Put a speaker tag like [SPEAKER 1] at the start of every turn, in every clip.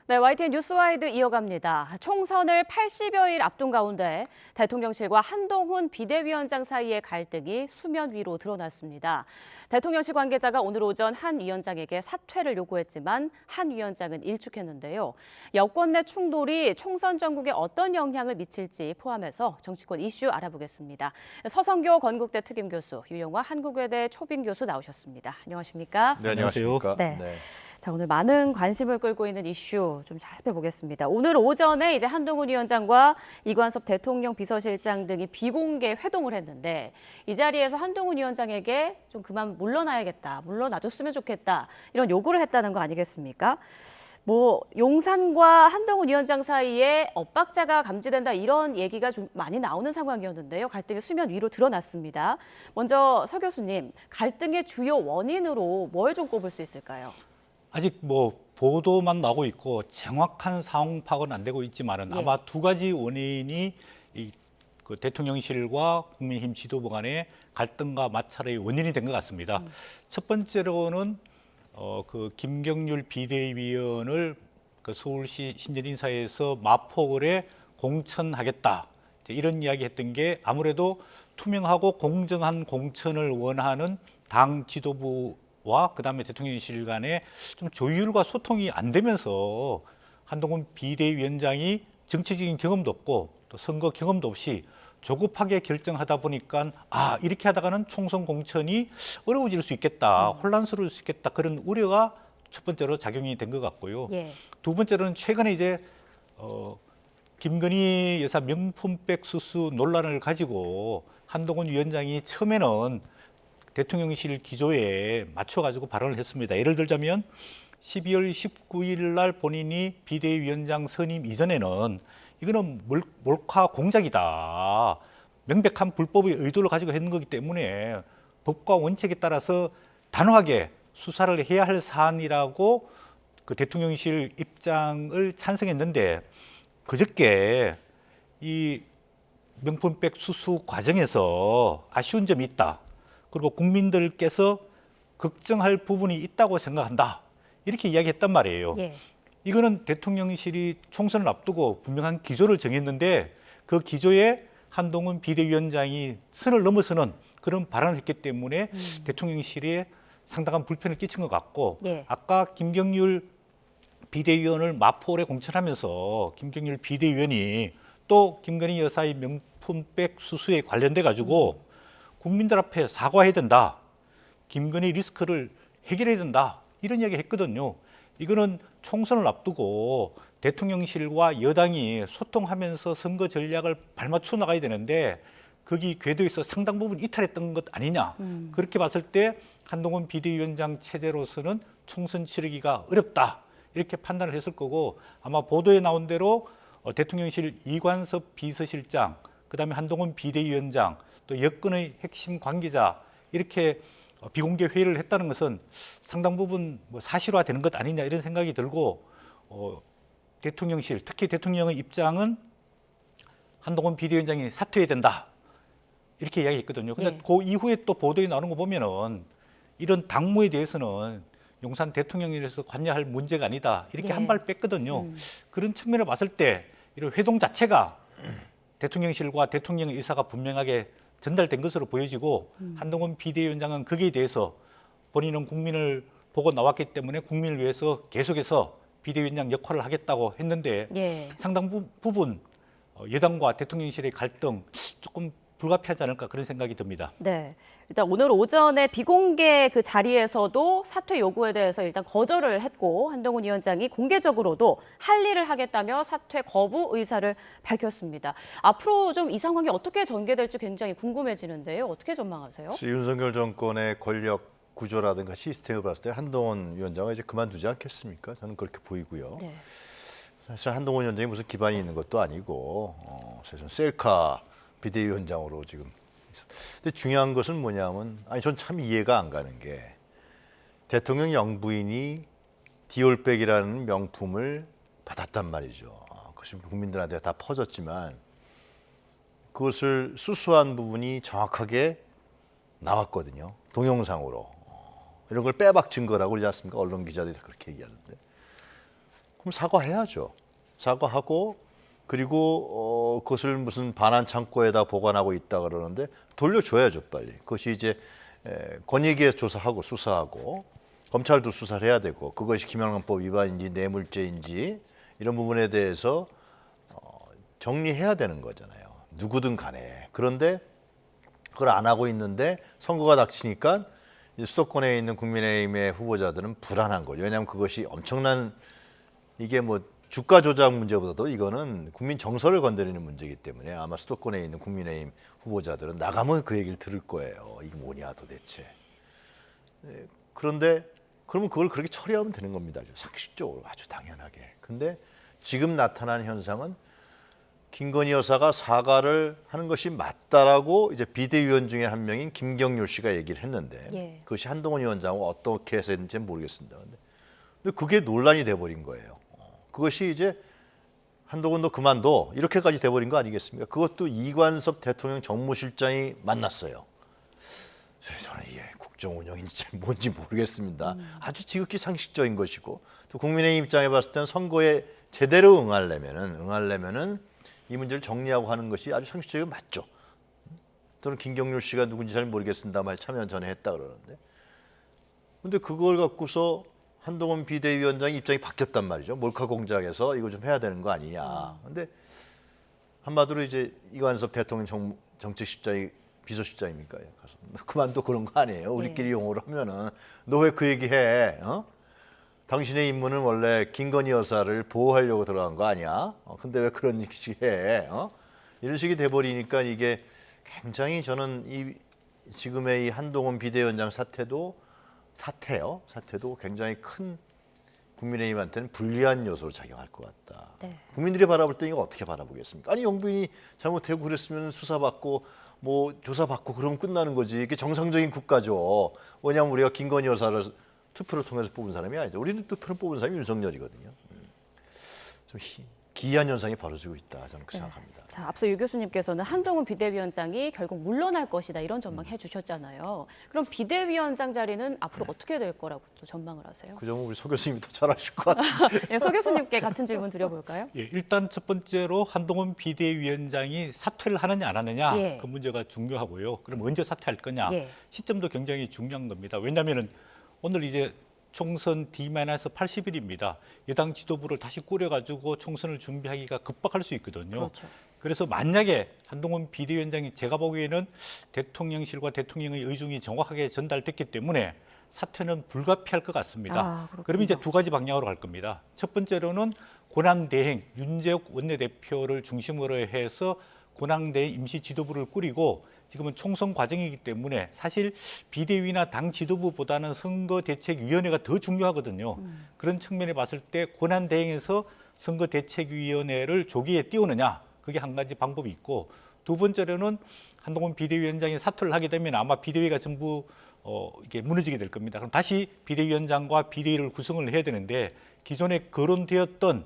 [SPEAKER 1] 네, YTN 뉴스와이드 이어갑니다. 총선을 80여일 앞둔 가운데 대통령실과 한동훈 비대위원장 사이의 갈등이 수면 위로 드러났습니다. 대통령실 관계자가 오늘 오전 한 위원장에게 사퇴를 요구했지만 한 위원장은 일축했는데요. 여권 내 충돌이 총선 전국에 어떤 영향을 미칠지 포함해서 정치권 이슈 알아보겠습니다. 서성교 건국대 특임교수, 유영화 한국외대 초빙 교수 나오셨습니다. 안녕하십니까?
[SPEAKER 2] 네, 안녕하십니까?
[SPEAKER 1] 네. 자, 오늘 많은 관심을 끌고 있는 이슈 좀 살펴보겠습니다. 오늘 오전에 이제 한동훈 위원장과 이관섭 대통령 비서실장 등이 비공개 회동을 했는데 이 자리에서 한동훈 위원장에게 좀 그만 물러나야겠다, 물러나줬으면 좋겠다 이런 요구를 했다는 거 아니겠습니까? 용산과 한동훈 위원장 사이에 엇박자가 감지된다 이런 얘기가 좀 많이 나오는 상황이었는데요. 갈등이 수면 위로 드러났습니다. 먼저 서 교수님, 갈등의 주요 원인으로 뭘 좀 꼽을 수 있을까요?
[SPEAKER 2] 아직 보도만 나오고 있고 정확한 상황 파악은 안 되고 있지만은 아마 두 가지 원인이 그 대통령실과 국민의힘 지도부 간의 갈등과 마찰의 원인이 된 것 같습니다. 첫 번째로는 그 김경률 비대위원을 그 서울시 신전인사에서 마포구에 공천하겠다 이런 이야기했던 게 아무래도 투명하고 공정한 공천을 원하는 당 지도부와 그다음에 대통령실 간에 좀 조율과 소통이 안 되면서 한동훈 비대위원장이 정치적인 경험도 없고 또 선거 경험도 없이 조급하게 결정하다 보니까 이렇게 하다가는 총선 공천이 어려워질 수 있겠다, 혼란스러울 수 있겠다 그런 우려가 첫 번째로 작용이 된 것 같고요. 두 번째로는 최근에 이제 김건희 여사 명품백 수수 논란을 가지고 한동훈 위원장이 처음에는 대통령실 기조에 맞춰가지고 발언을 했습니다. 예를 들자면 12월 19일 날 본인이 비대위원장 선임 이전에는 이거는 몰카 공작이다. 명백한 불법의 의도를 가지고 했는 거기 때문에 법과 원칙에 따라서 단호하게 수사를 해야 할 사안이라고 그 대통령실 입장을 찬성했는데 그저께 이 명품백 수수 과정에서 아쉬운 점이 있다. 그리고 국민들께서 걱정할 부분이 있다고 생각한다. 이렇게 이야기했단 말이에요. 이거는 대통령실이 총선을 앞두고 분명한 기조를 정했는데 그 기조에 한동훈 비대위원장이 선을 넘어서는 그런 발언을 했기 때문에 대통령실에 상당한 불편을 끼친 것 같고 아까 김경률 비대위원을 마포에 공천하면서 김경률 비대위원이 또 김건희 여사의 명품백 수수에 관련돼 가지고 국민들 앞에 사과해야 된다. 김건희 리스크를 해결해야 된다. 이런 이야기 했거든요. 이거는 총선을 앞두고 대통령실과 여당이 소통하면서 선거 전략을 발맞춰 나가야 되는데 거기 궤도에서 상당 부분 이탈했던 것 아니냐. 그렇게 봤을 때 한동훈 비대위원장 체제로서는 총선 치르기가 어렵다. 이렇게 판단을 했을 거고 아마 보도에 나온 대로 대통령실 이관섭 비서실장, 그다음에 한동훈 비대위원장, 또 여권의 핵심 관계자 이렇게 비공개 회의를 했다는 것은 상당 부분 사실화되는 것 아니냐 이런 생각이 들고 대통령실, 특히 대통령의 입장은 한동훈 비대위원장이 사퇴해야 된다 이렇게 이야기했거든요. 근데 그 이후에 또 보도에 나오는 거 보면은 이런 당무에 대해서는 용산 대통령실에서 관여할 문제가 아니다 이렇게 한 발 뺐거든요. 그런 측면을 봤을 때 이런 회동 자체가 대통령실과 대통령의 의사가 분명하게 전달된 것으로 보여지고 한동훈 비대위원장은 거기에 대해서 본인은 국민을 보고 나왔기 때문에 국민을 위해서 계속해서 비대위원장 역할을 하겠다고 했는데 상당 부분 여당과 대통령실의 갈등 조금 불가피하지 않을까 그런 생각이 듭니다.
[SPEAKER 1] 네, 일단 오늘 오전에 비공개 그 자리에서도 사퇴 요구에 대해서 일단 거절을 했고 한동훈 위원장이 공개적으로도 할 일을 하겠다며 사퇴 거부 의사를 밝혔습니다. 앞으로 좀 이 상황이 어떻게 전개될지 굉장히 궁금해지는데요. 어떻게 전망하세요?
[SPEAKER 3] 윤석열 정권의 권력 구조라든가 시스템을 봤을 때 한동훈 위원장은 이제 그만두지 않겠습니까? 저는 그렇게 보이고요. 사실 한동훈 위원장이 무슨 기반이 있는 것도 아니고 사실 셀카 비대위원장으로 지금. 근데 중요한 것은 뭐냐면 전 참 이해가 안 가는 게 대통령 영부인이 디올백이라는 명품을 받았단 말이죠. 그것이 국민들한테 다 퍼졌지만 그것을 수수한 부분이 정확하게 나왔거든요. 동영상으로. 이런 걸 빼박 증거라고 그러지 않습니까? 언론 기자들이 다 그렇게 얘기하는데. 그럼 사과해야죠. 사과하고 그리고 그것을 무슨 반환 창고에다 보관하고 있다 그러는데 돌려줘야죠, 빨리. 그것이 이제 권익위에서 조사하고 수사하고 검찰도 수사를 해야 되고 그것이 김영란법 위반인지 뇌물죄인지 이런 부분에 대해서 정리해야 되는 거잖아요. 누구든 간에. 그런데 그걸 안 하고 있는데 선거가 닥치니까 수도권에 있는 국민의힘의 후보자들은 불안한 거죠. 왜냐하면 그것이 엄청난 이게 뭐 주가 조작 문제보다도 이거는 국민 정서를 건드리는 문제이기 때문에 아마 수도권에 있는 국민의힘 후보자들은 나가면 그 얘기를 들을 거예요. 이게 뭐냐 도대체. 그런데 그러면 그걸 그렇게 처리하면 되는 겁니다. 상식적으로 아주 당연하게. 근데 지금 나타난 현상은 김건희 여사가 사과를 하는 것이 맞다라고 이제 비대위원 중에 한 명인 김경률 씨가 얘기를 했는데
[SPEAKER 1] 예.
[SPEAKER 3] 그것이 한동훈 위원장하고 어떻게 해서 했는지는 모르겠습니다. 근데 그게 논란이 돼버린 거예요. 그것이 이제 한동훈도 그만둬 이렇게까지 돼버린 거 아니겠습니까? 그것도 이관섭 대통령 정무실장이 만났어요. 저는 이게 국정 운영인지 뭔지 모르겠습니다. 아주 지극히 상식적인 것이고 또 국민의 입장에 봤을 때는 선거에 제대로 응하려면은 이 문제를 정리하고 하는 것이 아주 상식적이고 맞죠. 저는 김경률 씨가 누군지 잘 모르겠습니다만 참여 전에 했다 그러는데 근데 그걸 갖고서 한동훈 비대위원장의 입장이 바뀌었단 말이죠. 몰카 공작에서 이거 좀 해야 되는 거 아니냐. 근데 한마디로 이제 이관섭 대통령 정책실장이 비서실장입니까? 가서 그만둬 그런 거 아니에요. 우리끼리 용어로 하면은 너 왜 그 얘기해? 당신의 임무는 원래 김건희 여사를 보호하려고 들어간 거 아니야? 근데 왜 그런 식이 해? 이런 식이 돼버리니까 이게 굉장히 저는 이 지금의 이 한동훈 비대위원장 사태도 굉장히 큰 국민의힘한테는 불리한 요소로 작용할 것 같다.
[SPEAKER 1] 네.
[SPEAKER 3] 국민들이 바라볼 때 이거 어떻게 바라보겠습니까? 아니 영부인이 잘못하고 그랬으면 수사받고 뭐 조사받고 그러면 끝나는 거지. 이게 정상적인 국가죠. 왜냐하면 우리가 김건희 여사를 투표를 통해서 뽑은 사람이 아니죠. 우리는 투표를 뽑은 사람이 윤석열이거든요. 좀 기이한 현상이 벌어지고 있다. 저는 그렇게 생각합니다.
[SPEAKER 1] 자, 앞서 유 교수님께서는 한동훈 비대위원장이 결국 물러날 것이다 이런 전망해 주셨잖아요. 그럼 비대위원장 자리는 앞으로 어떻게 될 거라고 또 전망을 하세요?
[SPEAKER 3] 그 점은 우리 소 교수님이 더 잘 아실 것 같아요.
[SPEAKER 1] 네, 소 교수님께 같은 질문 드려볼까요?
[SPEAKER 2] 예, 일단 첫 번째로 한동훈 비대위원장이 사퇴를 하느냐 안 하느냐
[SPEAKER 1] 예.
[SPEAKER 2] 그 문제가 중요하고요. 그럼 언제 사퇴할 거냐
[SPEAKER 1] 예.
[SPEAKER 2] 시점도 굉장히 중요한 겁니다. 왜냐하면 오늘 이제 총선 D-80일입니다. 여당 지도부를 다시 꾸려가지고 총선을 준비하기가 급박할 수 있거든요.
[SPEAKER 1] 그렇죠.
[SPEAKER 2] 그래서 만약에 한동훈 비대위원장이 제가 보기에는 대통령실과 대통령의 의중이 정확하게 전달됐기 때문에 사퇴는 불가피할 것 같습니다.
[SPEAKER 1] 그렇군요.
[SPEAKER 2] 그러면 이제 두 가지 방향으로 갈 겁니다. 첫 번째로는 권한대행 윤재욱 원내대표를 중심으로 해서 권한대행 임시 지도부를 꾸리고 지금은 총선 과정이기 때문에 사실 비대위나 당 지도부보다는 선거대책위원회가 더 중요하거든요. 그런 측면에 봤을 때 권한대행에서 선거대책위원회를 조기에 띄우느냐 그게 한 가지 방법이 있고 두 번째로는 한동훈 비대위원장이 사퇴를 하게 되면 아마 비대위가 전부 이게 무너지게 될 겁니다. 그럼 다시 비대위원장과 비대위를 구성을 해야 되는데 기존에 거론되었던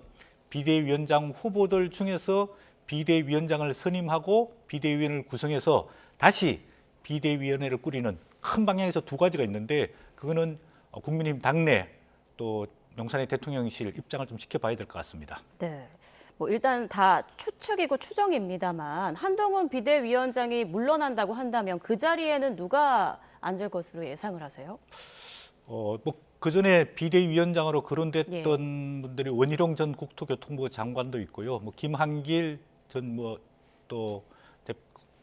[SPEAKER 2] 비대위원장 후보들 중에서 비대위원장을 선임하고 비대위원회를 구성해서 다시 비대위원회를 꾸리는 큰 방향에서 두 가지가 있는데 그거는 국민의힘 당내 또 용산의 대통령실 입장을 좀 지켜봐야 될 것 같습니다.
[SPEAKER 1] 네. 뭐 일단 다 추측이고 추정입니다만 한동훈 비대위원장이 물러난다고 한다면 그 자리에는 누가 앉을 것으로 예상을 하세요?
[SPEAKER 2] 뭐 그전에 비대위원장으로 거론됐던 분들이 원희룡 전 국토교통부 장관도 있고요. 뭐 김한길 전 또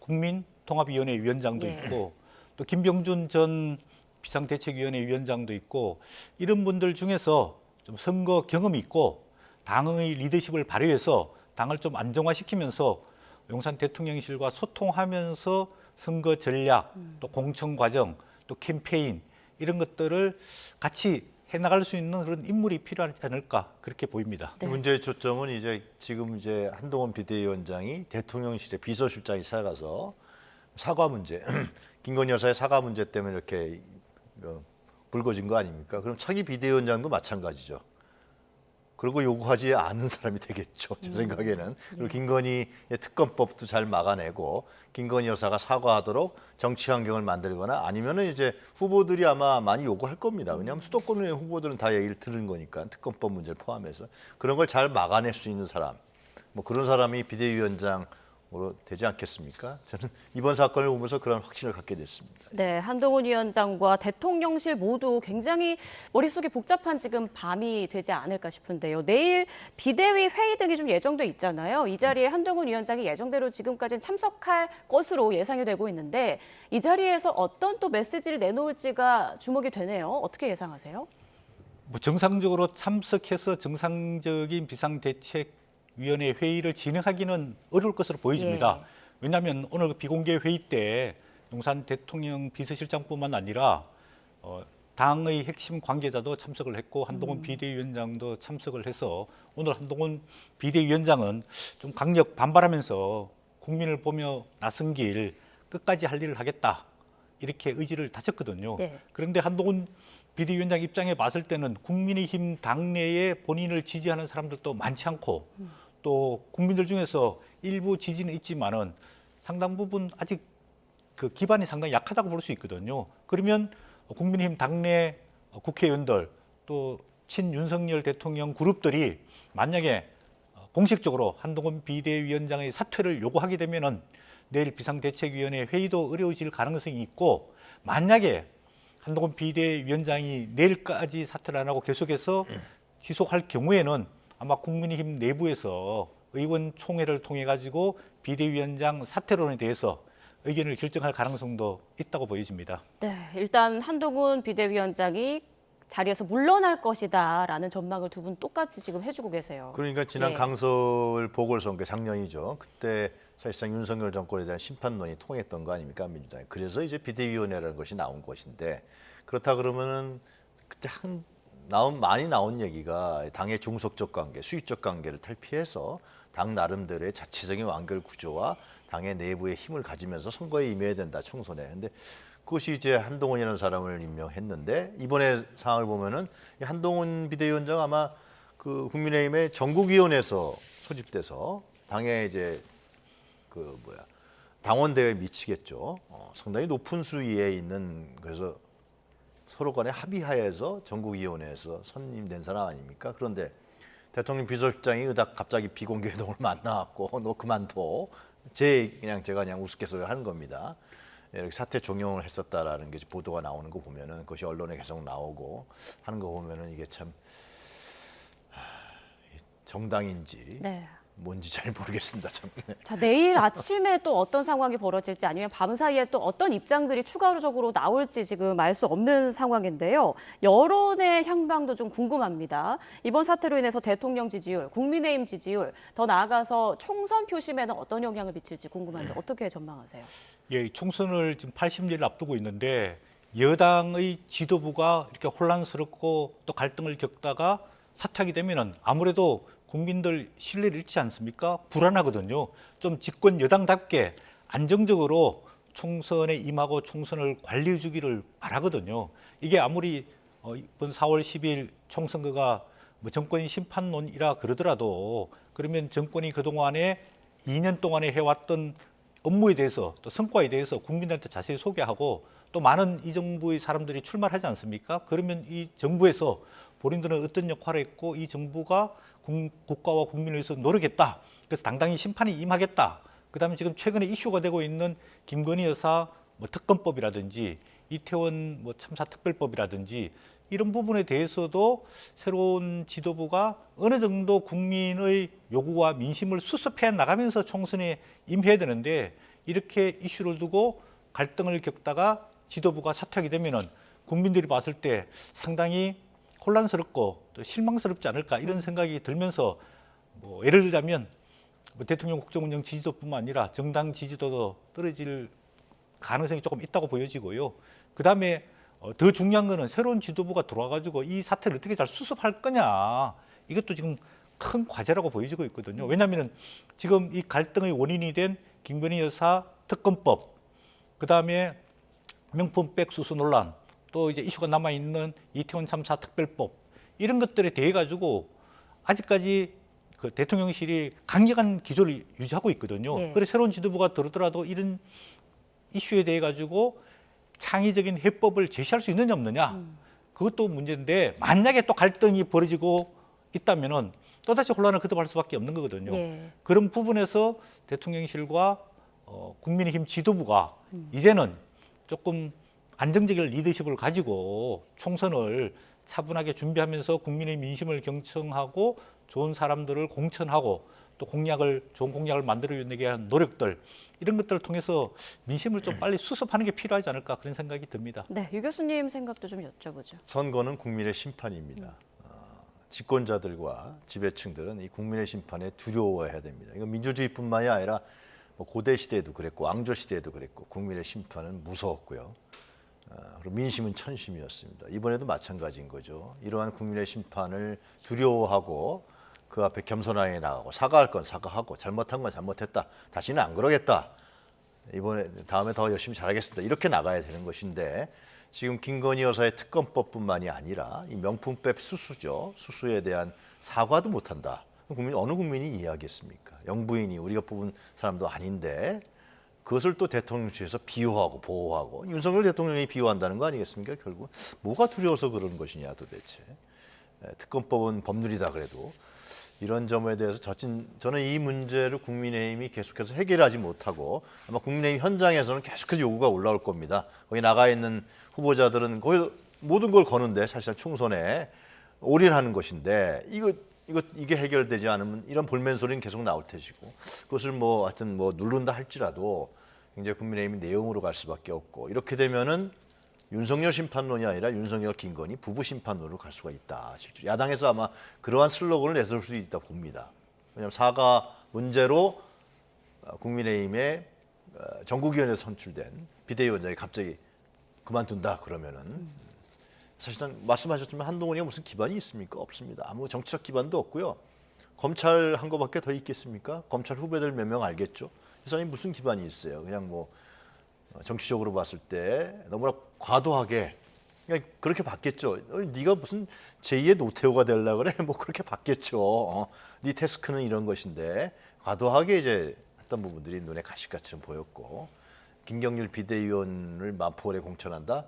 [SPEAKER 2] 국민통합위원회 위원장도 있고 또 김병준 전 비상대책위원회 위원장도 있고 이런 분들 중에서 좀 선거 경험이 있고 당의 리더십을 발휘해서 당을 좀 안정화시키면서 용산 대통령실과 소통하면서 선거 전략, 또 공천 과정, 또 캠페인 이런 것들을 같이 해나갈 수 있는 그런 인물이 필요하지 않을까 그렇게 보입니다.
[SPEAKER 1] 네.
[SPEAKER 3] 문제의 초점은 이제 지금 이제 한동훈 비대위원장이 대통령실에 비서실장이 찾아가서 사과 문제, 김건희 여사의 사과 문제 때문에 이렇게 불거진 거 아닙니까? 그럼 차기 비대위원장도 마찬가지죠. 그리고 요구하지 않는 사람이 되겠죠. 제 생각에는. 그리고 김건희의 특검법도 잘 막아내고 김건희 여사가 사과하도록 정치 환경을 만들거나 아니면은 이제 후보들이 아마 많이 요구할 겁니다. 왜냐하면 수도권의 후보들은 다 얘기를 들은 거니까 특검법 문제를 포함해서 그런 걸 잘 막아낼 수 있는 사람, 뭐 그런 사람이 비대위원장으로 되지 않겠습니까? 저는 이번 사건을 보면서 그런 확신을 갖게 됐습니다.
[SPEAKER 1] 네, 한동훈 위원장과 대통령실 모두 굉장히 머릿속이 복잡한 지금 밤이 되지 않을까 싶은데요. 내일 비대위 회의 등이 좀 예정돼 있잖아요. 이 자리에 한동훈 위원장이 예정대로 지금까지는 참석할 것으로 예상이 되고 있는데 이 자리에서 어떤 또 메시지를 내놓을지가 주목이 되네요. 어떻게 예상하세요?
[SPEAKER 2] 뭐 정상적으로 참석해서 정상적인 비상대책위원회 회의를 진행하기는 어려울 것으로 보여집니다.
[SPEAKER 1] 예.
[SPEAKER 2] 왜냐하면 오늘 그 비공개 회의 때 용산 대통령 비서실장뿐만 아니라 당의 핵심 관계자도 참석을 했고 한동훈 비대위원장도 참석을 해서 오늘 한동훈 비대위원장은 좀 강력 반발하면서 국민을 보며 나선 길 끝까지 할 일을 하겠다 이렇게 의지를 다졌거든요.
[SPEAKER 1] 네.
[SPEAKER 2] 그런데 한동훈 비대위원장 입장에 봤을 때는 국민의힘 당내에 본인을 지지하는 사람들도 많지 않고 또 국민들 중에서 일부 지지는 있지만은 상당 부분 아직 그 기반이 상당히 약하다고 볼 수 있거든요. 그러면 국민의힘 당내 국회의원들 또 친윤석열 대통령 그룹들이 만약에 공식적으로 한동훈 비대위원장의 사퇴를 요구하게 되면은 내일 비상대책위원회 회의도 어려워질 가능성이 있고 만약에 한동훈 비대위원장이 내일까지 사퇴를 안 하고 계속해서 지속할 경우에는 아마 국민의힘 내부에서 의원총회를 통해 가지고 비대위원장 사퇴론에 대해서 의견을 결정할 가능성도 있다고 보여집니다.
[SPEAKER 1] 네, 일단 한동훈 비대위원장이 자리에서 물러날 것이다라는 전망을 두 분 똑같이 지금 해주고 계세요.
[SPEAKER 3] 그러니까 지난
[SPEAKER 1] 예.
[SPEAKER 3] 강서울 보궐선거 작년이죠. 그때 사실상 윤석열 정권에 대한 심판론이 통했던 거 아닙니까 민주당이. 그래서 이제 비대위원회라는 것이 나온 것인데 그렇다 그러면은 그때 많이 나온 얘기가 당의 종속적 관계, 수익적 관계를 탈피해서 당 나름대로의 자체적인 완결 구조와 당의 내부의 힘을 가지면서 선거에 임해야 된다 총선에. 근데 그것이 이제 한동훈이라는 사람을 임명했는데 이번에 상황을 보면은 이 한동훈 비대위원장 아마 그 국민의힘의 전국위원회에서 소집돼서 당의 이제 당원 대회에 미치겠죠. 상당히 높은 수위에 있는 그래서 서로 간에 합의하에서 전국위원회에서 선임된 사람 아닙니까? 그런데 대통령 비서실장이 의닭 갑자기 비공개 회동을 만나갖고 너 그만둬. 제가 그냥 우스갯소리 하는 겁니다. 이렇게 사퇴 종용을 했었다라는 게 보도가 나오는 거 보면은 그것이 언론에 계속 나오고 하는 거 보면은 이게 참 정당인지
[SPEAKER 1] 네.
[SPEAKER 3] 뭔지 잘 모르겠습니다. 참.
[SPEAKER 1] 자, 내일 아침에 또 어떤 상황이 벌어질지 아니면 밤 사이에 또 어떤 입장들이 추가적으로 나올지 지금 알 수 없는 상황인데요. 여론의 향방도 좀 궁금합니다. 이번 사태로 인해서 대통령 지지율, 국민의힘 지지율, 더 나아가서 총선 표심에는 어떤 영향을 미칠지 궁금한데 어떻게 전망하세요?
[SPEAKER 2] 예, 총선을 지금 80일을 앞두고 있는데 여당의 지도부가 이렇게 혼란스럽고 또 갈등을 겪다가 사퇴하게 되면은 아무래도 국민들 신뢰를 잃지 않습니까? 불안하거든요. 좀 집권 여당답게 안정적으로 총선에 임하고 총선을 관리해 주기를 바라거든요. 이게 아무리 이번 4월 10일 총선거가 뭐 정권 심판론이라 그러더라도 그러면 정권이 그동안에 2년 동안에 해왔던 업무에 대해서 또 성과에 대해서 국민들한테 자세히 소개하고 또 많은 이 정부의 사람들이 출마를 하지 않습니까? 그러면 이 정부에서 본인들은 어떤 역할을 했고 이 정부가 국가와 국민을 위해서 노력했다. 그래서 당당히 심판에 임하겠다. 그다음에 지금 최근에 이슈가 되고 있는 김건희 여사 뭐 특검법이라든지 이태원 뭐 참사 특별법이라든지 이런 부분에 대해서도 새로운 지도부가 어느 정도 국민의 요구와 민심을 수습해 나가면서 총선에 임해야 되는데 이렇게 이슈를 두고 갈등을 겪다가 지도부가 사퇴하게 되면은 국민들이 봤을 때 상당히 혼란스럽고 또 실망스럽지 않을까 이런 생각이 들면서 뭐 예를 들자면 뭐 대통령 국정운영 지지도뿐만 아니라 정당 지지도도 떨어질 가능성이 조금 있다고 보여지고요. 그다음에 더 중요한 거는 새로운 지도부가 들어와가지고 이 사태를 어떻게 잘 수습할 거냐 이것도 지금 큰 과제라고 보여지고 있거든요. 왜냐하면 지금 이 갈등의 원인이 된 김건희 여사 특검법, 그다음에 명품백 수수 논란, 또 이제 이슈가 남아 있는 이태원 참사 특별법 이런 것들에 대해 가지고 아직까지 그 대통령실이 강력한 기조를 유지하고 있거든요.
[SPEAKER 1] 예.
[SPEAKER 2] 그래서 새로운 지도부가 들어더라도 이런 이슈에 대해 가지고 창의적인 해법을 제시할 수 있느냐 없느냐 그것도 문제인데 만약에 또 갈등이 벌어지고 있다면은 또다시 혼란을 거듭할 수밖에 없는 거거든요.
[SPEAKER 1] 예.
[SPEAKER 2] 그런 부분에서 대통령실과 국민의힘 지도부가 이제는 조금 안정적인 리더십을 가지고 총선을 차분하게 준비하면서 국민의 민심을 경청하고 좋은 사람들을 공천하고 또 좋은 공약을 만들어내기 위한 노력들 이런 것들을 통해서 민심을 좀 빨리 수습하는 게 필요하지 않을까 그런 생각이 듭니다.
[SPEAKER 1] 네, 유 교수님 생각도 좀 여쭤보죠.
[SPEAKER 3] 선거는 국민의 심판입니다. 집권자들과 지배층들은 이 국민의 심판에 두려워해야 됩니다. 이건 민주주의뿐만이 아니라 뭐 고대 시대에도 그랬고 왕조 시대에도 그랬고 국민의 심판은 무서웠고요. 그리고 민심은 천심이었습니다. 이번에도 마찬가지인 거죠. 이러한 국민의 심판을 두려워하고 그 앞에 겸손하게 나가고 사과할 건 사과하고 잘못한 건 잘못했다. 다시는 안 그러겠다. 다음에 더 열심히 잘하겠습니다. 이렇게 나가야 되는 것인데 지금 김건희 여사의 특검법뿐만이 아니라 이 명품백 수수죠. 수수에 대한 사과도 못한다. 어느 국민이 이해하겠습니까? 영부인이 우리가 뽑은 사람도 아닌데 그것을 또 대통령실에서 비호하고 보호하고 윤석열 대통령이 비호한다는 거 아니겠습니까? 결국 뭐가 두려워서 그러는 것이냐 도대체. 특검법은 법률이다 그래도 이런 점에 대해서 저는 이 문제를 국민의힘이 계속해서 해결하지 못하고 아마 국민의힘 현장에서는 계속해서 요구가 올라올 겁니다. 거기 나가 있는 후보자들은 거의 모든 걸 거는데 사실상 총선에 올인하는 것인데 이게 해결되지 않으면 이런 볼멘 소리는 계속 나올 테시고 그것을 뭐 하여튼 뭐 누른다 할지라도 굉장히 국민의힘이 내용으로 갈 수밖에 없고 이렇게 되면은 윤석열 심판론이 아니라 윤석열 김건희 부부 심판론으로 갈 수가 있다. 실제 야당에서 아마 그러한 슬로건을 내세울 수 있다 봅니다. 왜냐하면 사과 문제로 국민의힘의 전국위원회에서 선출된 비대위원장이 갑자기 그만둔다 그러면은 사실은 말씀하셨지만 한동훈이가 무슨 기반이 있습니까? 없습니다. 아무 정치적 기반도 없고요. 검찰 한 거밖에 더 있겠습니까? 검찰 후배들 몇 명 알겠죠? 이 사람이 무슨 기반이 있어요? 그냥 뭐 정치적으로 봤을 때 너무나 과도하게 그냥 그렇게 봤겠죠. 네가 무슨 제2의 노태우가 되려고 그래? 뭐 그렇게 봤겠죠. 네 태스크는 이런 것인데 과도하게 이제 했던 부분들이 눈에 가시같이 보였고 김경률 비대위원을 마포울에 공천한다.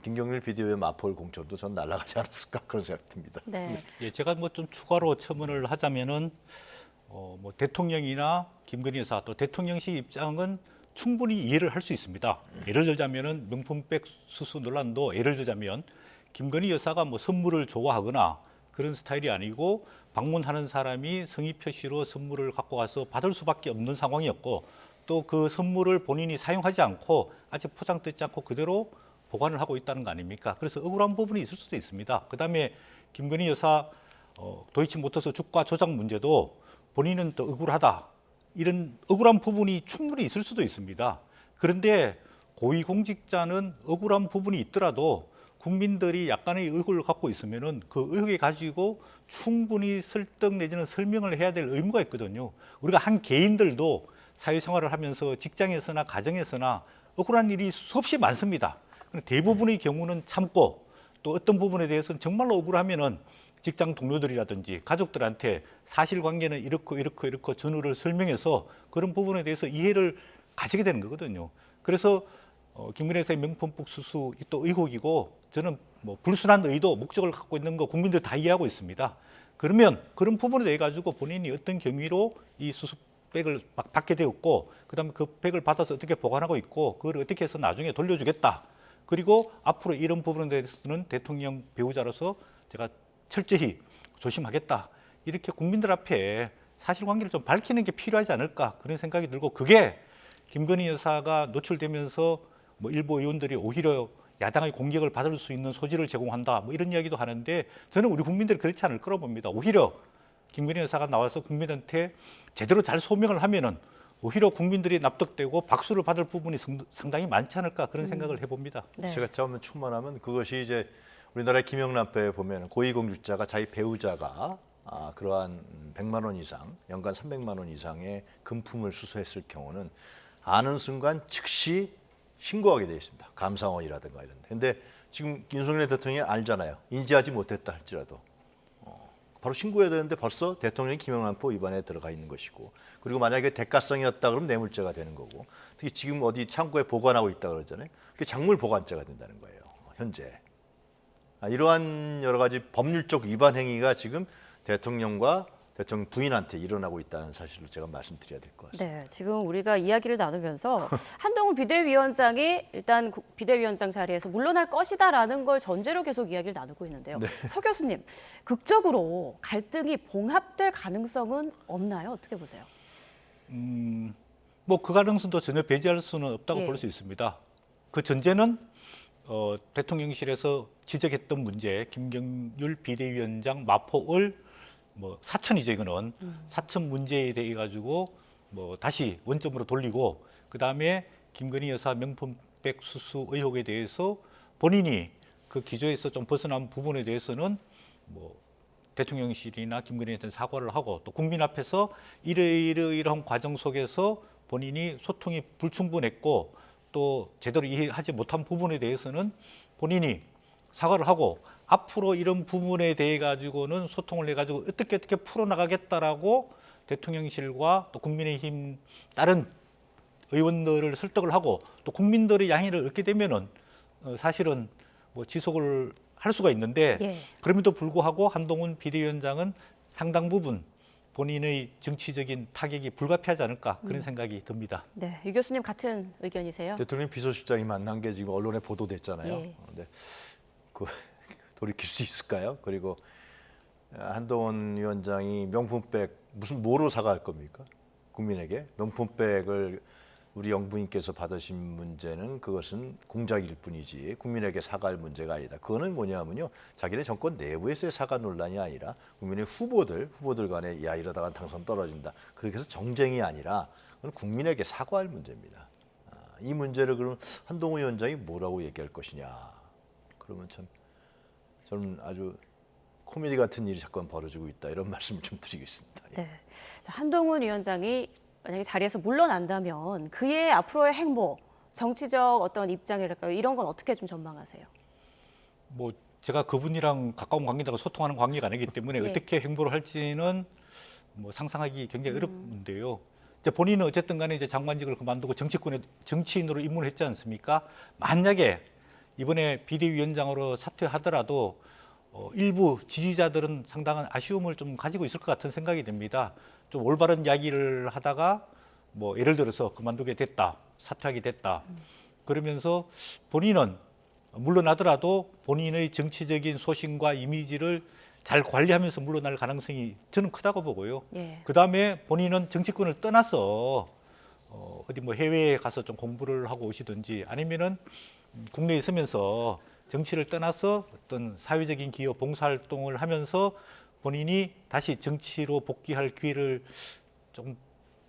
[SPEAKER 3] 김경률 비대위원 마포울 공천도 전 날아가지 않았을까 그런 생각 듭니다.
[SPEAKER 1] 네.
[SPEAKER 2] 예, 제가 뭐 좀 추가로 첨언을 하자면은 뭐 대통령이나 김건희 여사 또 대통령실 입장은 충분히 이해를 할 수 있습니다. 예를 들자면은 명품백 수수 논란도 예를 들자면 김건희 여사가 뭐 선물을 좋아하거나 그런 스타일이 아니고 방문하는 사람이 성의 표시로 선물을 갖고 가서 받을 수밖에 없는 상황이었고 또 그 선물을 본인이 사용하지 않고 아직 포장되지 않고 그대로 보관을 하고 있다는 거 아닙니까? 그래서 억울한 부분이 있을 수도 있습니다. 그다음에 김건희 여사 도이치모터스 주가 조작 문제도 본인은 또 억울하다. 이런 억울한 부분이 충분히 있을 수도 있습니다. 그런데 고위공직자는 억울한 부분이 있더라도 국민들이 약간의 의혹을 갖고 있으면은 그 의혹에 가지고 충분히 설득 내지는 설명을 해야 될 의무가 있거든요. 우리가 한 개인들도 사회생활을 하면서 직장에서나 가정에서나 억울한 일이 수없이 많습니다. 대부분의 경우는 참고 또 어떤 부분에 대해서는 정말로 억울하면은 직장 동료들이라든지 가족들한테 사실관계는 이렇고 전후를 설명해서 그런 부분에 대해서 이해를 가지게 되는 거거든요. 그래서 김건희 여사의 명품백 수수 또 의혹이고 저는 뭐 불순한 의도, 목적을 갖고 있는 거 국민들 다 이해하고 있습니다. 그러면 그런 부분에 대해 가지고 본인이 어떤 경위로 이 수수백을 받게 되었고 그다음에 그 백을 받아서 어떻게 보관하고 있고 그걸 어떻게 해서 나중에 돌려주겠다. 그리고 앞으로 이런 부분에 대해서는 대통령 배우자로서 제가 철저히 조심하겠다. 이렇게 국민들 앞에 사실관계를 좀 밝히는 게 필요하지 않을까 그런 생각이 들고 그게 김건희 여사가 노출되면서 뭐 일부 의원들이 오히려 야당의 공격을 받을 수 있는 소지를 제공한다. 뭐 이런 이야기도 하는데 저는 우리 국민들이 그렇지 않을 거라고 봅니다. 오히려 김건희 여사가 나와서 국민한테 제대로 잘 소명을 하면은 오히려 국민들이 납득되고 박수를 받을 부분이 상당히 많지 않을까 그런 생각을 해봅니다.
[SPEAKER 1] 네.
[SPEAKER 3] 제가 처음에 충만하면 그것이 이제 우리나라의 김영란법에 보면 고위공직자가 자기 배우자가 그러한 100만 원 이상, 연간 300만 원 이상의 금품을 수수했을 경우는 아는 순간 즉시 신고하게 되어 있습니다. 감사원이라든가 이런 데. 근데 지금 윤석열 대통령이 알잖아요. 인지하지 못했다 할지라도 바로 신고해야 되는데 벌써 대통령이 김영란법 위반에 들어가 있는 것이고, 그리고 만약에 대가성이었다 그러면 뇌물죄가 되는 거고, 특히 지금 어디 창고에 보관하고 있다 그러잖아요. 그게 작물 보관죄가 된다는 거예요, 현재. 이러한 여러 가지 법률적 위반 행위가 지금 대통령과 대통령 부인한테 일어나고 있다는 사실을 제가 말씀드려야 될 것 같습니다.
[SPEAKER 1] 네, 지금 우리가 이야기를 나누면서 한동훈 비대위원장이 일단 비대위원장 자리에서 물러날 것이다라는 걸 전제로 계속 이야기를 나누고 있는데요. 서 교수님, 극적으로 갈등이 봉합될 가능성은 없나요? 어떻게 보세요?
[SPEAKER 2] 뭐 그 가능성도 전혀 배제할 수는 없다고
[SPEAKER 1] 예.
[SPEAKER 2] 볼 수 있습니다. 그 전제는 대통령실에서 지적했던 문제, 김경률 비대위원장 마포을 뭐 사천이죠, 이거는 사천 문제에 대해 가지고 뭐 다시 원점으로 돌리고, 그 다음에 김건희 여사 명품백 수수 의혹에 대해서 본인이 그 기조에서 좀 벗어난 부분에 대해서는 뭐 대통령실이나 김건희한테 사과를 하고, 또 국민 앞에서 이러이러한 과정 속에서 본인이 소통이 불충분했고 또 제대로 이해하지 못한 부분에 대해서는 본인이 사과를 하고, 앞으로 이런 부분에 대해 가지고는 소통을 해 가지고 어떻게 풀어나가겠다라고 대통령실과 또 국민의힘 다른 의원들을 설득을 하고, 또 국민들의 양해를 얻게 되면은 사실은 뭐 지속을 할 수가 있는데,
[SPEAKER 1] 예.
[SPEAKER 2] 그럼에도 불구하고 한동훈 비대위원장은 상당 부분 본인의 정치적인 타격이 불가피하지 않을까, 그런 생각이 듭니다.
[SPEAKER 1] 네, 유 교수님 같은 의견이세요?
[SPEAKER 3] 대통령 비서실장이 만난 게 지금 언론에 보도됐잖아요.
[SPEAKER 1] 예.
[SPEAKER 3] 근데 그 돌이킬 수 있을까요? 그리고 한동훈 위원장이 명품백 무슨 뭐로 사과할 겁니까? 국민에게 명품백을 우리 영부인께서 받으신 문제는 그것은 공작일 뿐이지 국민에게 사과할 문제가 아니다. 그거는 뭐냐면요, 자기네 정권 내부에서의 사과 논란이 아니라 국민의 후보들 간에 야 이러다가 당선 떨어진다, 그렇게 해서 정쟁이 아니라 그건 국민에게 사과할 문제입니다. 이 문제를 그럼 한동훈 위원장이 뭐라고 얘기할 것이냐? 그러면 참 저는 아주 코미디 같은 일이 자꾸 벌어지고 있다, 이런 말씀을 좀 드리겠습니다. 예.
[SPEAKER 1] 네. 자, 한동훈 위원장이 만약에 자리에서 물러난다면 그의 앞으로의 행보, 정치적 어떤 입장이랄까요? 이런 건 어떻게 좀 전망하세요?
[SPEAKER 2] 뭐 제가 그분이랑 가까운 관계다가 소통하는 관계가 아니기 때문에
[SPEAKER 1] 예.
[SPEAKER 2] 어떻게 행보를 할지는 뭐 상상하기 굉장히 어렵는데요. 이제 본인은 어쨌든 간에 이제 장관직을 그만두고 정치인으로 입문을 했지 않습니까? 만약에 이번에 비대위원장으로 사퇴하더라도 일부 지지자들은 상당한 아쉬움을 좀 가지고 있을 것 같은 생각이 듭니다. 좀 올바른 이야기를 하다가 뭐 예를 들어서 그만두게 됐다, 사퇴하게 됐다, 그러면서 본인은 물러나더라도 본인의 정치적인 소신과 이미지를 잘 관리하면서 물러날 가능성이 저는 크다고 보고요.
[SPEAKER 1] 예.
[SPEAKER 2] 그 다음에 본인은 정치권을 떠나서 어디 뭐 해외에 가서 좀 공부를 하고 오시든지, 아니면은 국내에 있으면서 정치를 떠나서 어떤 사회적인 기업 봉사활동을 하면서 본인이 다시 정치로 복귀할 기회를 좀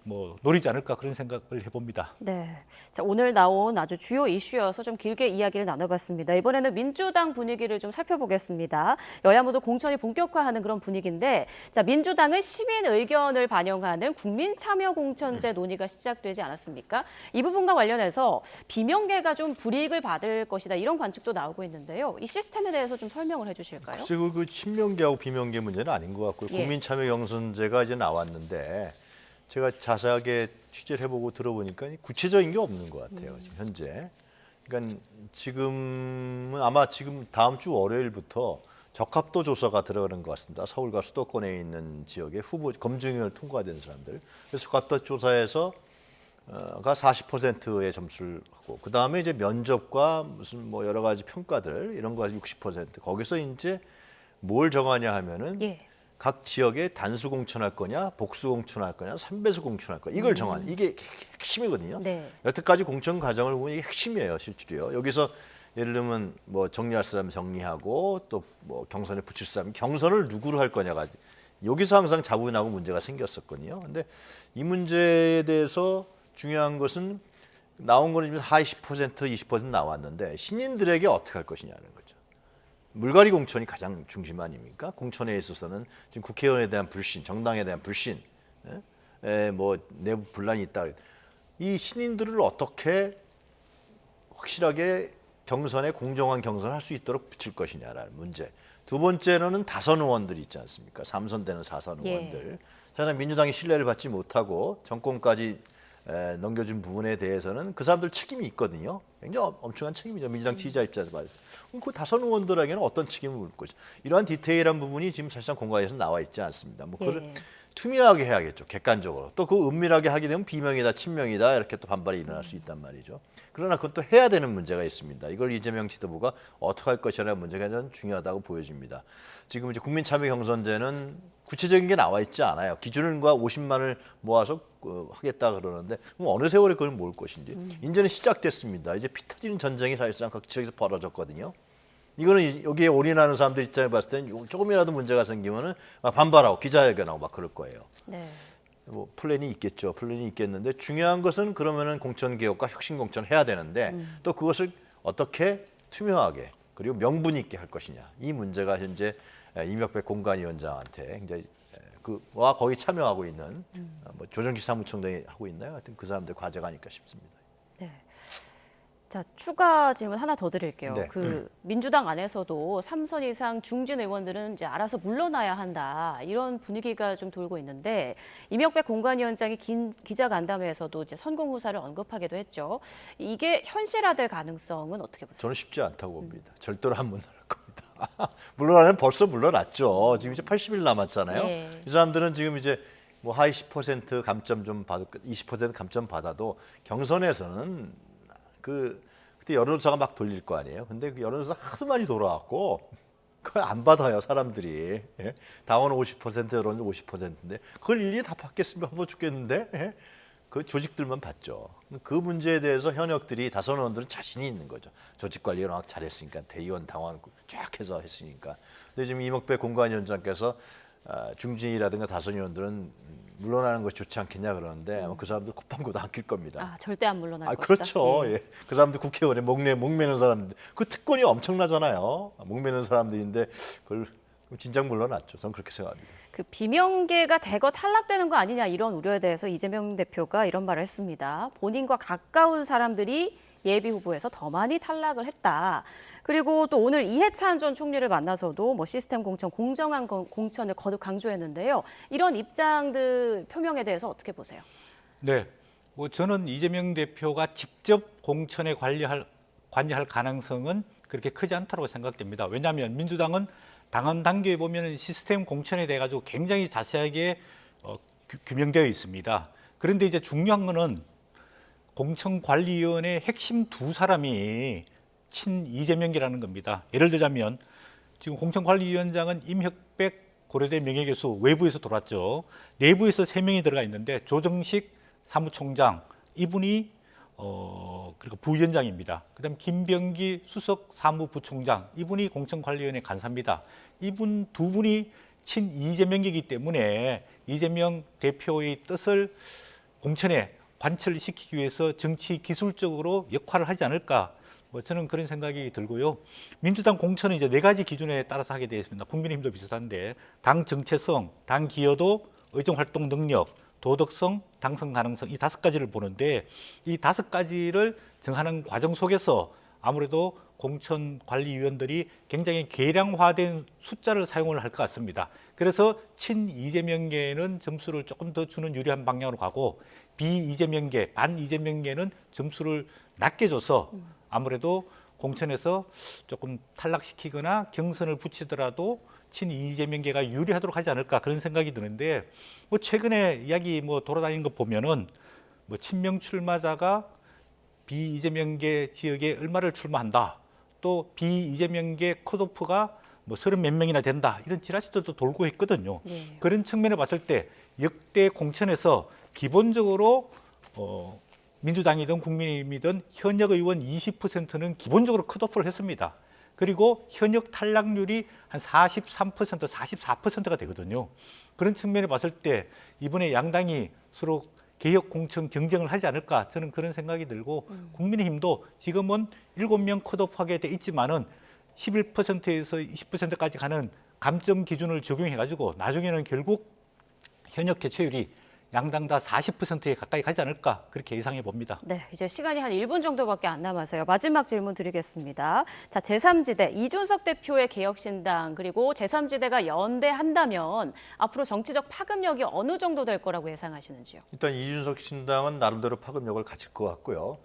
[SPEAKER 2] 뭐 노리지 않을까, 그런 생각을 해봅니다.
[SPEAKER 1] 네. 자, 오늘 나온 아주 주요 이슈여서 좀 길게 이야기를 나눠봤습니다. 이번에는 민주당 분위기를 좀 살펴보겠습니다. 여야 모두 공천이 본격화하는 그런 분위기인데, 자, 민주당은 시민 의견을 반영하는 국민참여공천제 논의가 시작되지 않았습니까? 이 부분과 관련해서 비명계가 좀 불이익을 받을 것이다, 이런 관측도 나오고 있는데요. 이 시스템에 대해서 좀 설명을 해주실까요?
[SPEAKER 3] 글쎄 그 친명계하고 비명계 문제는 아닌 것 같고요.
[SPEAKER 1] 예.
[SPEAKER 3] 국민참여경선제가 이제 나왔는데 제가 자세하게 취재를 해보고 들어보니까 구체적인 게 없는 것 같아요, 지금 현재. 그러니까 지금은 아마 지금 다음 주 월요일부터 적합도 조사가 들어가는 것 같습니다. 서울과 수도권에 있는 지역의 후보 검증을 통과된 사람들. 그래서 적합도 조사에서 가 40%의 점수를 하고, 그 다음에 이제 면접과 무슨 뭐 여러 가지 평가들 이런 거 가지고 60%. 거기서 이제 뭘 정하냐 하면은
[SPEAKER 1] 예.
[SPEAKER 3] 각 지역에 단수 공천할 거냐, 복수 공천할 거냐, 3배수 공천할 거냐, 이걸 정하는, 이게 핵심이거든요.
[SPEAKER 1] 네.
[SPEAKER 3] 여태까지 공천 과정을 보면 이게 핵심이에요, 실질이요. 여기서 예를 들면 뭐 정리할 사람 정리하고, 또 뭐 경선에 붙일 사람, 경선을 누구로 할 거냐가 여기서 항상 자분하고 문제가 생겼었거든요. 근데 이 문제에 대해서 중요한 것은 나온 거는 지금 40%, 20% 나왔는데 신인들에게 어떻게 할 것이냐는 거죠. 물갈이 공천이 가장 중심 아닙니까? 공천에 있어서는 지금 국회의원에 대한 불신, 정당에 대한 불신, 뭐 내부 분란이 있다. 이 신인들을 어떻게 확실하게 경선에 공정한 경선을 할 수 있도록 붙일 것이냐라는 문제. 두 번째로는 다선 의원들 있지 않습니까? 3선되는 4선 의원들. 사실 민주당이 신뢰를 받지 못하고 정권까지 넘겨준 부분에 대해서는 그 사람들 책임이 있거든요. 굉장히 엄청난 책임이죠. 민주당 지지자 입장에서 봐요. 그럼 그 다선 의원들에게는 어떤 책임을 물 것이죠. 이러한 디테일한 부분이 지금 사실상 공과에서 나와 있지 않습니다. 뭐 그걸 투명하게 해야겠죠. 객관적으로. 또 그 은밀하게 하게 되면 비명이다, 친명이다 이렇게 또 반발이 일어날 수 있단 말이죠. 그러나 그건 또 해야 되는 문제가 있습니다. 이걸 이재명 지도부가 어떻게 할 것이라는 문제가 저는 중요하다고 보여집니다. 지금 이제 국민참여 경선제는 구체적인 게 나와 있지 않아요. 기준과 50만을 모아서 하겠다 그러는데 그럼 어느 세월에 그걸 모을 것인지. 이제는 시작됐습니다. 이제 피 터지는 전쟁이 사실상 각 지역에서 벌어졌거든요. 이거는 여기에 올인하는 사람들 입장에 봤을 때는 조금이라도 문제가 생기면은 막 반발하고 기자회견하고 막 그럴 거예요.
[SPEAKER 1] 네.
[SPEAKER 3] 뭐 플랜이 있겠죠. 플랜이 있겠는데 중요한 것은 그러면은 공천 개혁과 혁신 공천을 해야 되는데 또 그것을 어떻게 투명하게 그리고 명분 있게 할 것이냐. 이 문제가 현재 이명박 공관위원장한테 굉장히 그와 거의 참여하고 있는 뭐 조정기 사무총장이 하고 있나요? 하여튼 그 사람들 과제가 아닐까 싶습니다.
[SPEAKER 1] 네. 자, 추가 질문 하나 더 드릴게요.
[SPEAKER 3] 네.
[SPEAKER 1] 민주당 안에서도 3선 이상 중진 의원들은 이제 알아서 물러나야 한다. 이런 분위기가 좀 돌고 있는데 이명박 공관위원장이 기자간담회에서도 이제 선공후사를 언급하기도 했죠. 이게 현실화될 가능성은 어떻게 보세요?
[SPEAKER 3] 저는 쉽지 않다고 봅니다. 절대로 안 물러날 겁니다. 물러나면 벌써 물러났죠. 지금 이제 80일 남았잖아요.
[SPEAKER 1] 네.
[SPEAKER 3] 이 사람들은 지금 이제 뭐 하위 10% 감점 좀 받고 20% 감점 받아도 경선에서는 그때 여론조사가 막 돌릴 거 아니에요. 근데 그 여론조사 하도 많이 돌아왔고 그걸 안 받아요 사람들이. 예? 당원 50% 여론 50%인데 그걸 일일이 다 받겠으면 한번 죽겠는데 예? 그 조직들만 받죠. 그 문제에 대해서 현역들이 다선 의원들은 자신이 있는 거죠. 조직 관리를 워낙 잘했으니까 대의원 당원 쫙 해서 했으니까. 근데 지금 이명박 공관위원장께서 중진이라든가 다선 의원들은 물러나는 것이 좋지 않겠냐 그러는데 아마 그 사람들 콧방구도 안 낄 겁니다.
[SPEAKER 1] 아, 절대 안 물러날 것이다.
[SPEAKER 3] 그렇죠. 예. 그 사람들 국회의원에 목매는 사람들, 그 특권이 엄청나잖아요. 목매는 사람들인데 그걸 진작 물러났죠. 저는 그렇게 생각합니다.
[SPEAKER 1] 그 비명계가 대거 탈락되는 거 아니냐 이런 우려에 대해서 이재명 대표가 이런 말을 했습니다. 본인과 가까운 사람들이 예비 후보에서 더 많이 탈락을 했다. 그리고 또 오늘 이해찬 전 총리를 만나서도 뭐 시스템 공천, 공정한 공천을 거듭 강조했는데요. 이런 입장들 표명에 대해서 어떻게 보세요?
[SPEAKER 2] 네, 뭐 저는 이재명 대표가 직접 공천에 관여할 가능성은 그렇게 크지 않다고 생각됩니다. 왜냐하면 민주당은 당헌 단계에 보면 시스템 공천에 대해 가지고 굉장히 자세하게 규명되어 있습니다. 그런데 이제 중요한 거는 공천관리위원회 핵심 두 사람이 친 이재명이라는 겁니다. 예를 들자면 지금 공천관리위원장은 임혁백 고려대 명예교수 외부에서 돌았죠. 내부에서 3명이 들어가 있는데 조정식 사무총장 이분이 그리고 부위원장입니다. 그다음 김병기 수석 사무부총장 이분이 공천관리위원회 간사입니다. 이분 두 분이 친 이재명이기 때문에 이재명 대표의 뜻을 공천에 관철시키기 위해서 정치 기술적으로 역할을 하지 않을까. 뭐 저는 그런 생각이 들고요. 민주당 공천은 이제 4가지 기준에 따라서 하게 되어 있습니다. 국민의힘도 비슷한데 당 정체성, 당 기여도, 의정 활동 능력, 도덕성, 당선 가능성 이 5가지를 보는데 이 5가지를 정하는 과정 속에서 아무래도 공천관리위원들이 굉장히 계량화된 숫자를 사용을 할 것 같습니다. 그래서 친 이재명계는 점수를 조금 더 주는 유리한 방향으로 가고 비이재명계, 반이재명계는 점수를 낮게 줘서 아무래도 공천에서 조금 탈락시키거나 경선을 붙이더라도 친 이재명계가 유리하도록 하지 않을까 그런 생각이 드는데 뭐 최근에 이야기 뭐 돌아다니는 거 보면은 뭐 친명 출마자가 비이재명계 지역에 얼마를 출마한다. 또 비이재명계 컷오프가 뭐 30몇 명이나 된다. 이런 지라시들도 돌고 있거든요.
[SPEAKER 1] 네.
[SPEAKER 2] 그런 측면에 봤을 때 역대 공천에서 기본적으로 민주당이든 국민의힘이든 현역 의원 20%는 기본적으로 컷오프를 했습니다. 그리고 현역 탈락률이 한 43%, 44%가 되거든요. 그런 측면에 봤을 때 이번에 양당이 서로 개혁 공천 경쟁을 하지 않을까 저는 그런 생각이 들고 국민의힘도 지금은 7명 컷오프하게 돼 있지만은 11%에서 20%까지 가는 감점 기준을 적용해가지고 나중에는 결국 현역 개최율이 양당 다 40%에 가까이 가지 않을까 그렇게 예상해 봅니다.
[SPEAKER 1] 네, 이제 시간이 한 1분 정도밖에 안 남아서요. 마지막 질문 드리겠습니다. 자, 제3지대 이준석 대표의 개혁신당 그리고 제3지대가 연대한다면 앞으로 정치적 파급력이 어느 정도 될 거라고 예상하시는지요?
[SPEAKER 3] 일단 이준석 신당은 나름대로 파급력을 가질 것 같고요.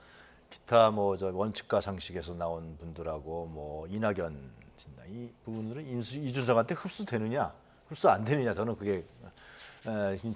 [SPEAKER 3] 기타 뭐 저 원칙과 상식에서 나온 분들하고 뭐 이낙연 신당 이 부분들은 이준석한테 흡수되느냐, 흡수 안 되느냐 저는 그게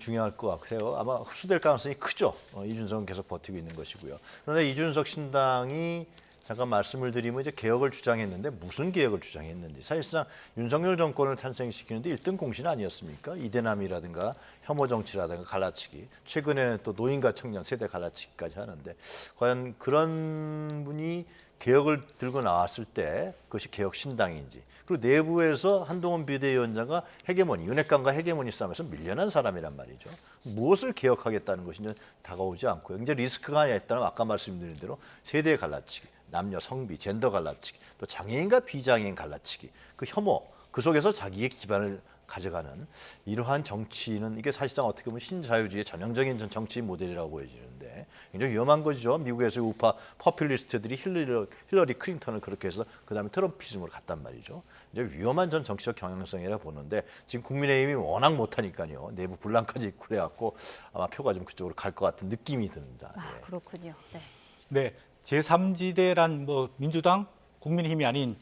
[SPEAKER 3] 중요할 것 같아요. 아마 흡수될 가능성이 크죠. 이준석은 계속 버티고 있는 것이고요. 그런데 이준석 신당이 잠깐 말씀을 드리면 이제 개혁을 주장했는데 무슨 개혁을 주장했는지 사실상 윤석열 정권을 탄생시키는데 1등 공신 아니었습니까? 이대남이라든가 혐오 정치라든가 갈라치기, 최근에 또 노인과 청년 세대 갈라치기까지 하는데 과연 그런 분이 개혁을 들고 나왔을 때 그것이 개혁 신당인지, 그리고 내부에서 한동훈 비대위원장과 헤게모니, 윤핵관과 헤게모니 싸움에서 밀려난 사람이란 말이죠. 무엇을 개혁하겠다는 것이 다가오지 않고요. 이제 리스크가 있다면 아까 말씀드린 대로 세대 갈라치기, 남녀 성비, 젠더 갈라치기, 또 장애인과 비장애인 갈라치기, 그 혐오, 그 속에서 자기의 기반을 가져가는 이러한 정치는 이게 사실상 어떻게 보면 신자유주의의 전형적인 정치 모델이라고 보여지는데 굉장히 위험한 거죠. 미국에서 우파 포퓰리스트들이 힐러리 클린턴을 그렇게 해서 그다음에 트럼피즘으로 갔단 말이죠. 이제 위험한 전 정치적 경향성이라 보는데 지금 국민의힘이 워낙 못하니까요. 내부 분란까지 있고 그래갖고 아마 표가 좀 그쪽으로 갈 것 같은 느낌이 듭니다.
[SPEAKER 1] 아, 그렇군요. 네.
[SPEAKER 2] 네, 제3지대란 뭐 민주당, 국민의힘이 아닌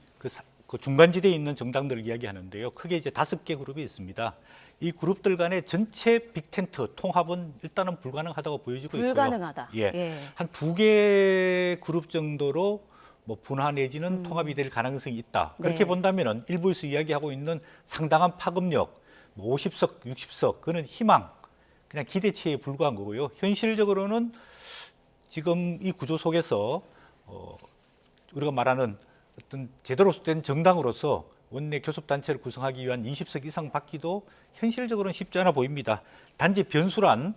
[SPEAKER 2] 그 중간지대에 있는 정당들을 이야기하는데요. 크게 이제 5개 그룹이 있습니다. 이 그룹들 간의 전체 빅텐트 통합은 일단은 불가능하다고 보여지고 있고요.
[SPEAKER 1] 불가능하다.
[SPEAKER 2] 예, 한 2개 그룹 정도로 뭐 분화 내지는 통합이 될 가능성이 있다. 그렇게
[SPEAKER 1] 네.
[SPEAKER 2] 본다면은 일부에서 이야기하고 있는 상당한 파급력, 뭐 50석, 60석, 그는 희망, 그냥 기대치에 불과한 거고요. 현실적으로는 지금 이 구조 속에서 우리가 말하는 어떤 제대로 된 정당으로서 원내 교섭단체를 구성하기 위한 20석 이상 받기도 현실적으로는 쉽지 않아 보입니다. 단지 변수란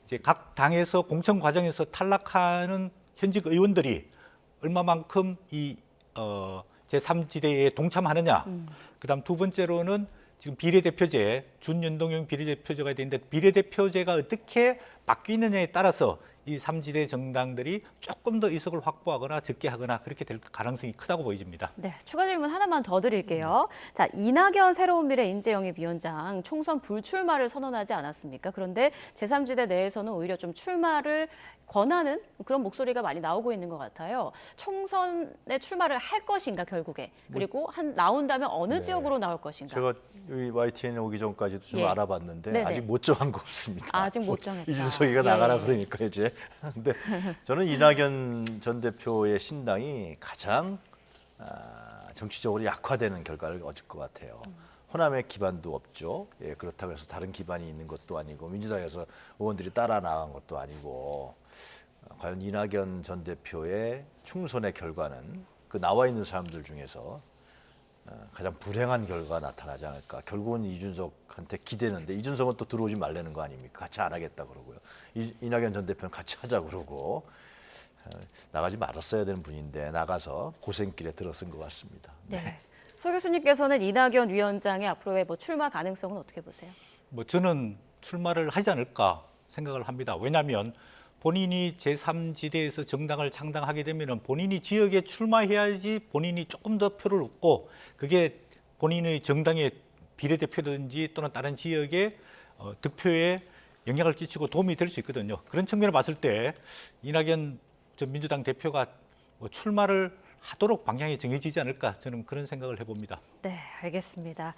[SPEAKER 2] 이제 각 당에서 공천 과정에서 탈락하는 현직 의원들이 얼마만큼 이 제3지대에 동참하느냐. 그다음 두 번째로는 지금 비례대표제, 준연동형 비례대표제가 되는데 비례대표제가 어떻게 바뀌느냐에 따라서 이 3지대 정당들이 조금 더 의석을 확보하거나 적게 하거나 그렇게 될 가능성이 크다고 보여집니다.
[SPEAKER 1] 네, 추가 질문 하나만 더 드릴게요. 자, 이낙연 새로운 미래 인재영입위원장 총선 불출마를 선언하지 않았습니까? 그런데 제3지대 내에서는 오히려 좀 출마를 권하는 그런 목소리가 많이 나오고 있는 것 같아요. 총선에 출마를 할 것인가 결국에, 그리고 나온다면 어느 지역으로 나올 것인가.
[SPEAKER 3] 제가 여기 YTN에 오기 전까지도 좀
[SPEAKER 1] 예.
[SPEAKER 3] 알아봤는데
[SPEAKER 1] 네네.
[SPEAKER 3] 아직 못 정한 거 없습니다.
[SPEAKER 1] 아직 못 정했다.
[SPEAKER 3] 이준석이가
[SPEAKER 1] 예.
[SPEAKER 3] 나가라 그러니까 이제. 근데 저는 이낙연 전 대표의 신당이 가장 정치적으로 약화되는 결과를 얻을 것 같아요. 호남의 기반도 없죠. 예, 그렇다고 해서 다른 기반이 있는 것도 아니고 민주당에서 의원들이 따라 나간 것도 아니고 과연 이낙연 전 대표의 총선의 결과는 그 나와 있는 사람들 중에서 가장 불행한 결과가 나타나지 않을까. 결국은 이준석한테 기대는데 이준석은 또 들어오지 말라는 거 아닙니까? 같이 안 하겠다 그러고요. 이낙연 전 대표는 같이 하자 그러고 나가지 말았어야 되는 분인데 나가서 고생길에 들어선 것 같습니다.
[SPEAKER 1] 네. 서 교수님께서는 이낙연 위원장의 앞으로의 출마 가능성은 어떻게 보세요?
[SPEAKER 2] 뭐 저는 출마를 하지 않을까 생각을 합니다. 왜냐하면 본인이 제3지대에서 정당을 창당하게 되면 본인이 지역에 출마해야지 본인이 조금 더 표를 얻고 그게 본인의 정당의 비례대표든지 또는 다른 지역의 득표에 영향을 끼치고 도움이 될 수 있거든요. 그런 측면을 봤을 때 이낙연 전 민주당 대표가 출마를 하도록 방향이 정해지지 않을까 저는 그런 생각을 해봅니다.
[SPEAKER 1] 네, 알겠습니다.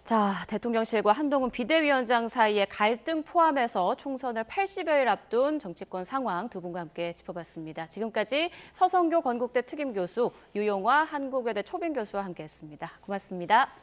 [SPEAKER 1] 자, 대통령실과 한동훈 비대위원장 사이의 갈등 포함해서 총선을 80여일 앞둔 정치권 상황 두 분과 함께 짚어봤습니다. 지금까지 서성교 건국대 특임교수, 유용화 한국외대 초빙교수와 함께했습니다. 고맙습니다.